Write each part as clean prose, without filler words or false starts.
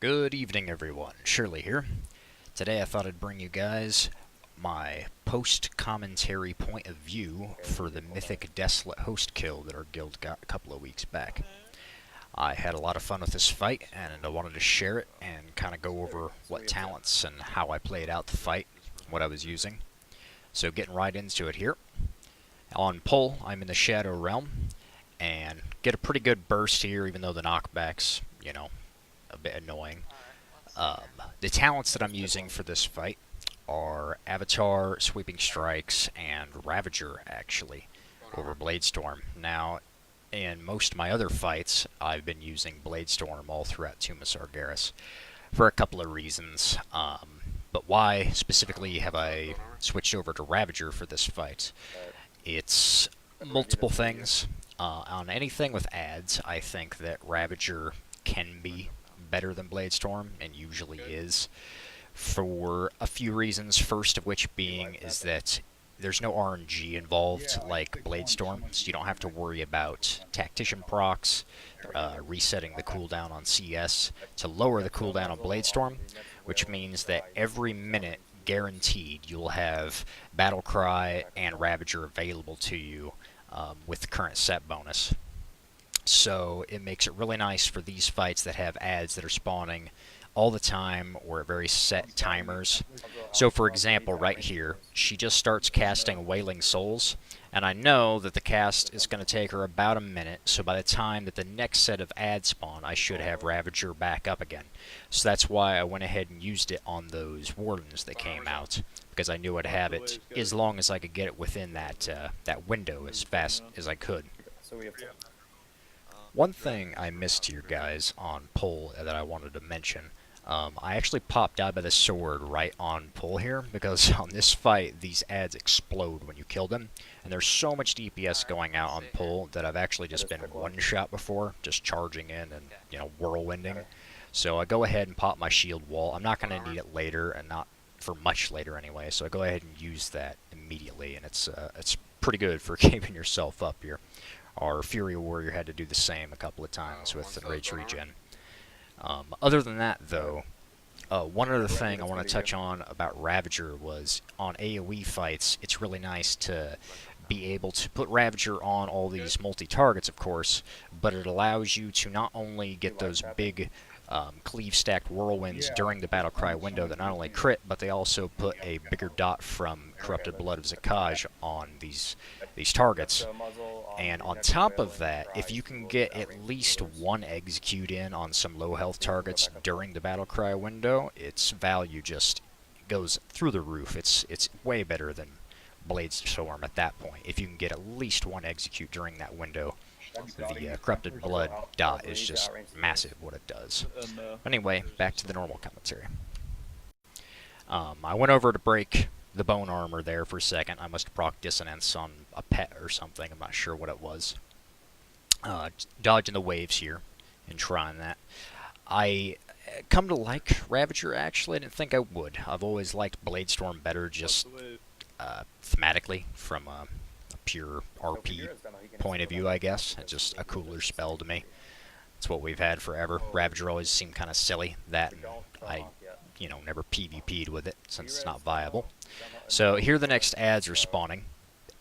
Good evening, everyone. Shirley here. Today I thought I'd bring you guys my post-commentary point of view for the Mythic desolate host kill that our guild got a couple of weeks back. I had a lot of fun with this fight, and I wanted to share it and kind of go over what talents and how I played out the fight, what I was using. So getting right into it here. On pull, I'm in the Shadow Realm, and get a pretty good burst here, even though the knockback's, a bit annoying. The talents that I'm using for this fight are Avatar, Sweeping Strikes, and Ravager, actually, over Bladestorm. Now, in most of my other fights, I've been using Bladestorm all throughout Tomb of Sargeras for a couple of reasons. But why specifically have I switched over to Ravager for this fight? It's multiple things. On anything with ads, I think that Ravager can be better than Bladestorm, and usually is, for a few reasons. First of which being is that there's no RNG involved like Bladestorm, so you don't have to worry about Tactician procs, resetting the cooldown on CS to lower the cooldown on Bladestorm, which means that every minute, guaranteed, you'll have Battlecry and Ravager available to you with the current set bonus. So it makes it really nice for these fights that have ads that are spawning all the time or at very set timers. So for example, right here, she just starts casting Wailing Souls, and I know that the cast is going to take her about a minute, so by the time that the next set of ads spawn, I should have Ravager back up again. So that's why I went ahead and used it on those Wardens that came out, because I knew I'd have it as long as I could get it within that window as fast as I could. One thing I missed here, guys, on pull that I wanted to mention, I actually popped out by the sword right on pull here, because on this fight, these ads explode when you kill them, and there's so much DPS going out on pull that I've actually just been one-shot before, just charging in and, whirlwinding. So I go ahead and pop my shield wall. I'm not going to need it later, and not for much later anyway, so I go ahead and use that immediately, and it's pretty good for keeping yourself up here. Our Fury Warrior had to do the same a couple of times with the Rage Regen. Other than that, though, one other thing I want to touch on about Ravager was on AoE fights, it's really nice to be able to put Ravager on all these multi-targets, of course, but it allows you to not only get those big cleave-stacked whirlwinds during the Battlecry window that not only crit, but they also put a bigger dot from Corrupted Blood of Zakaj on these targets. And on top of that, if you can get at least one execute in on some low health targets during the Battlecry window, its value just goes through the roof. It's way better than Bladestorm at that point. If you can get at least one execute during that window, the Corrupted Blood dot is just massive what it does. Anyway, back to the normal commentary. I went over to break the bone armor there for a second. I must have proc dissonance on a pet or something. I'm not sure what it was. Dodging the waves here and trying that. I come to like Ravager, actually. I didn't think I would. I've always liked Bladestorm better, just thematically, from a pure RP point of view, I guess. It's just a cooler spell to me. It's what we've had forever. Ravager always seemed kind of silly. That, and I never PvP'd with it since it's not viable. So here the next ads are spawning.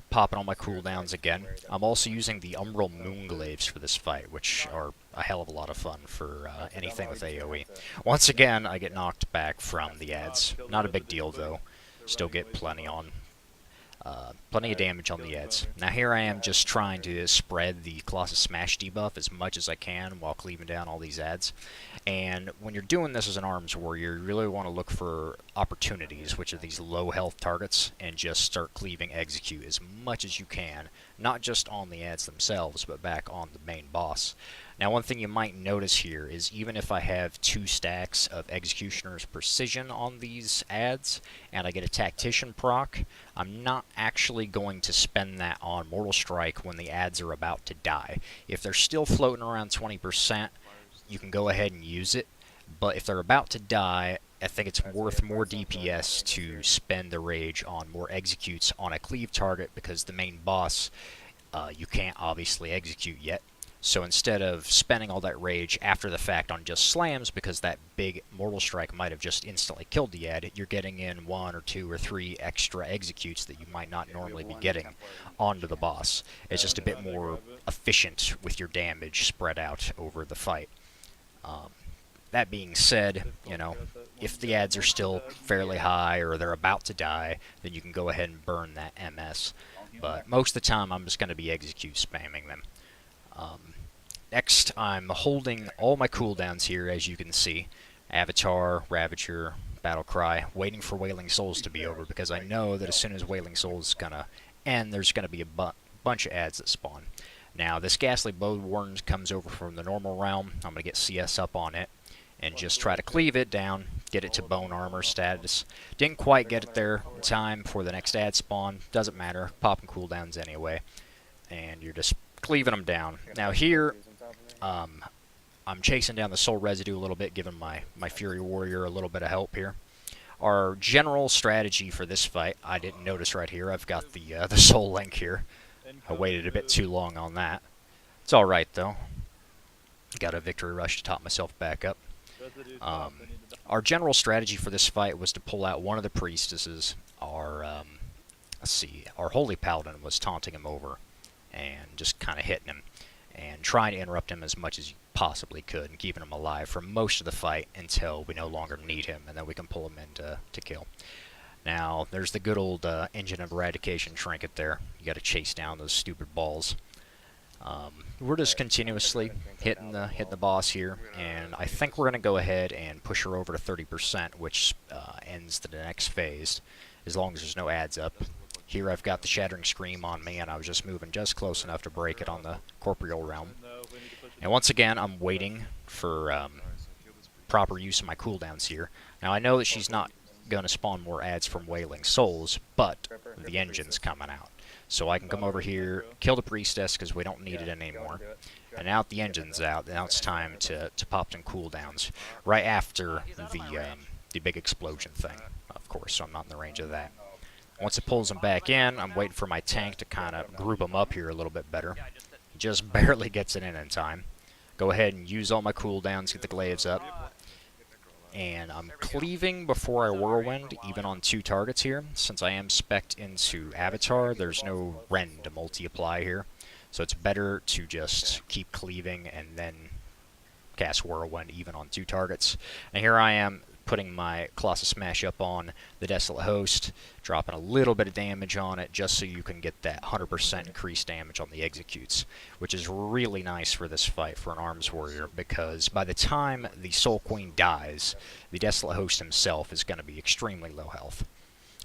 Popping on my cooldowns again. I'm also using the Umbral Moonglaves for this fight, which are a hell of a lot of fun for anything with AoE. Once again, I get knocked back from the ads. Not a big deal, though. Still get plenty of damage on the ads. Now here I am just trying to spread the Colossus Smash debuff as much as I can while cleaving down all these ads. And when you're doing this as an arms warrior, you really want to look for opportunities, which are these low health targets, and just start cleaving execute as much as you can, not just on the ads themselves, but back on the main boss. Now one thing you might notice here is even if I have 2 stacks of Executioner's Precision on these ads, and I get a Tactician proc, I'm not actually going to spend that on Mortal Strike when the ads are about to die. If they're still floating around 20%, you can go ahead and use it, but if they're about to die, I think it's worth more DPS to spend the rage on more executes on a cleave target, because the main boss you can't obviously execute yet. So instead of spending all that rage after the fact on just slams, because that big Mortal Strike might have just instantly killed the ad, you're getting in 1 or 2 or 3 extra executes that you might not normally be getting onto the boss. It's just a bit more efficient with your damage spread out over the fight. That being said, you know, if the ads are still fairly high or they're about to die, then you can go ahead and burn that MS. But most of the time, I'm just going to be execute spamming them. Next, I'm holding all my cooldowns here, as you can see. Avatar, Ravager, Battlecry, waiting for Wailing Souls to be over, because I know that as soon as Wailing Souls is going to end, there's going to be a bunch of ads that spawn. Now, this Ghastly Bloodworm comes over from the normal realm. I'm going to get CS up on it and just try to cleave it down, get it to bone armor status. Didn't quite get it there in time before the next ad spawn. Doesn't matter, popping cooldowns anyway. And you're just cleaving them down. Now here, I'm chasing down the soul residue a little bit, giving my Fury Warrior a little bit of help here. Our general strategy for this fight, I didn't notice right here, I've got the soul link here. I waited a bit too long on that. It's alright though. Got a victory rush to top myself back up. Our general strategy for this fight was to pull out one of the priestesses. Our Holy Paladin was taunting him over and just kind of hitting him and trying to interrupt him as much as you possibly could and keeping him alive for most of the fight until we no longer need him, and then we can pull him in to kill. Now, there's the good old Engine of Eradication trinket there. You got to chase down those stupid balls. We're just continuously hitting the boss here, and I think we're going to go ahead and push her over to 30%, which ends the next phase, as long as there's no ads up. Here I've got the Shattering Scream on me, and I was just moving just close enough to break it on the Corporeal Realm. And once again, I'm waiting for proper use of my cooldowns here. Now, I know that she's not going to spawn more ads from Wailing Souls, but the engine's coming out. So I can come over here, kill the priestess because we don't need it anymore. And now that the engine's out, now it's time to pop some cooldowns right after the big explosion thing, of course, so I'm not in the range of that. Once it pulls them back in, I'm waiting for my tank to kind of group them up here a little bit better. He just barely gets it in time. Go ahead and use all my cooldowns, get the glaives up. And I'm cleaving before I whirlwind, even on 2 targets here. Since I am spec'd into Avatar, there's no Rend to multi-apply here. So it's better to just keep cleaving and then cast Whirlwind even on 2 targets. And here I am putting my Colossus Smash up on the Desolate Host, dropping a little bit of damage on it just so you can get that 100% increased damage on the executes, which is really nice for this fight for an Arms Warrior, because by the time the Soul Queen dies, the Desolate Host himself is going to be extremely low health.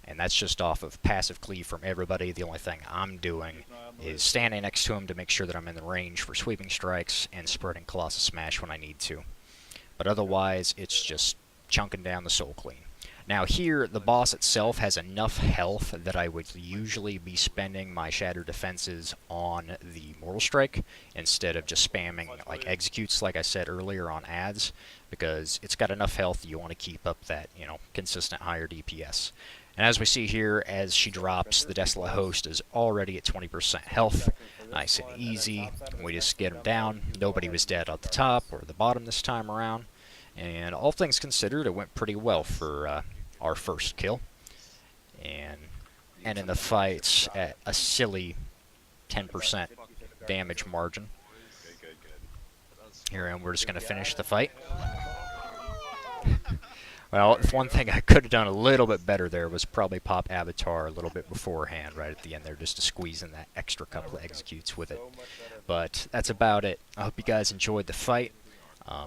And that's just off of passive cleave from everybody. The only thing I'm doing is standing next to him to make sure that I'm in the range for sweeping strikes and spreading Colossus Smash when I need to. But otherwise, it's just chunking down the Soul Queen. Now here, the boss itself has enough health that I would usually be spending my Shattered Defenses on the Mortal Strike instead of just spamming like executes like I said earlier on ads, because it's got enough health you want to keep up that, you know, consistent higher DPS. And as we see here, as she drops, the Desolate Host is already at 20% health. Nice and easy. We just get him down. Nobody was dead at the top or the bottom this time around. And all things considered, it went pretty well for our first kill. And in the fights at a silly 10% damage margin. Here, and we're just going to finish the fight. Well, one thing I could have done a little bit better there was probably pop Avatar a little bit beforehand, right at the end there, just to squeeze in that extra couple of executes with it. But that's about it. I hope you guys enjoyed the fight.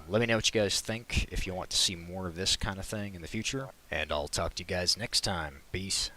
Let me know what you guys think if you want to see more of this kind of thing in the future, and I'll talk to you guys next time. Peace.